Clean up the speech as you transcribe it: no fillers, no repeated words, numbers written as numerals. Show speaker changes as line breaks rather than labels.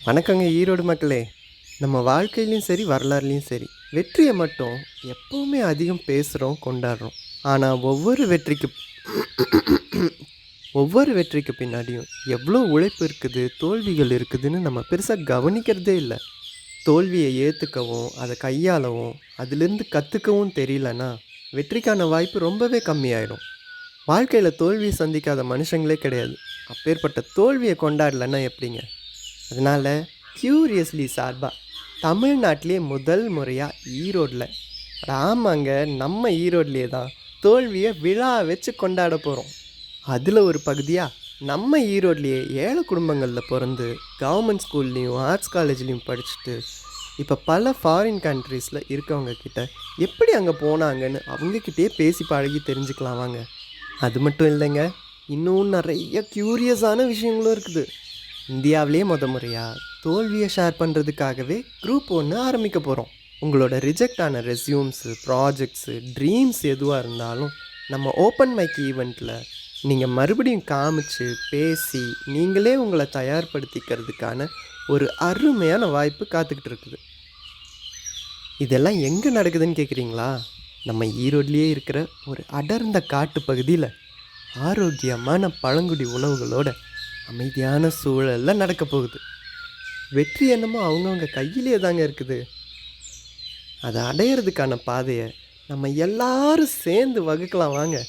வணக்கங்க ஈரோடு மக்களே. நம்ம வாழ்க்கையிலையும் சரி, வரலாறுலையும் சரி, வெற்றியை மட்டும் எப்பவுமே அதிகம் பேசுகிறோம், கொண்டாடுறோம். ஆனால் ஒவ்வொரு வெற்றிக்கு பின்னாடியும் எவ்வளோ உழைப்பு இருக்குது, தோல்விகள் இருக்குதுன்னு நம்ம பெருசாக கவனிக்கிறதே இல்லை. தோல்வியை ஏற்றுக்கவும், அதை கையாளவும், அதிலிருந்து கற்றுக்கவும் தெரியலன்னா வெற்றிக்கான வாய்ப்பு ரொம்பவே கம்மியாயிடும். வாழ்க்கையில் தோல்வியை சந்திக்காத மனுஷங்களே கிடையாது. அப்பேற்பட்ட தோல்வியை கொண்டாடலைன்னா எப்படிங்க? அதனால் க்யூரியஸ்லி சார்பாக தமிழ்நாட்டிலே முதல் முறையாக ஈரோடில், ஆமாங்க, நம்ம ஈரோட்லேயே தான் தோல்வியை விழா வச்சு கொண்டாட போகிறோம். அதில் ஒரு பகுதியாக நம்ம ஈரோட்லேயே ஏழை குடும்பங்களில் பிறந்து கவர்மெண்ட் ஸ்கூல்லேயும் ஆர்ட்ஸ் காலேஜ்லேயும் படிச்சுட்டு இப்போ பல ஃபாரின் கண்ட்ரீஸில் இருக்கவங்க கிட்ட எப்படி அங்கே போனாங்கன்னு அவங்கக்கிட்டே பேசி பழகி தெரிஞ்சுக்கலாம் வாங்க. அது மட்டும் இல்லைங்க, இன்னும் நிறைய க்யூரியஸான விஷயங்களும் இருக்குது. இந்தியாவிலே முறையாக தோல்வியை ஷேர் பண்ணுறதுக்காகவே குரூப் ஒன்று ஆரம்பிக்க போகிறோம். உங்களோட ரிஜெக்ட் ஆன ரெஸ்யூம்ஸு, ப்ராஜெக்ட்ஸு, ட்ரீம்ஸ் எதுவாக இருந்தாலும் நம்ம ஓப்பன் மைக் ஈவெண்ட்டில் நீங்கள் மறுபடியும் காமிச்சு பேசி நீங்களே உங்களை தயார்படுத்திக்கிறதுக்கான ஒரு அருமையான வாய்ப்பு காத்துக்கிட்டு இருக்குது. இதெல்லாம் எங்கே நடக்குதுன்னு கேட்குறீங்களா? நம்ம ஈரோட்லேயே இருக்கிற ஒரு அடர்ந்த காட்டு பகுதியில் ஆரோக்கியமான பழங்குடி உணவுகளோட அமைதியான சூழலில் நடக்க போகுது. வெற்றி என்னமோ அவங்கவுங்க கையிலே தாங்க இருக்குது. அதை அடையிறதுக்கான பாதையை நம்ம எல்லாரும் சேர்ந்து வகுக்கலாம் வாங்க.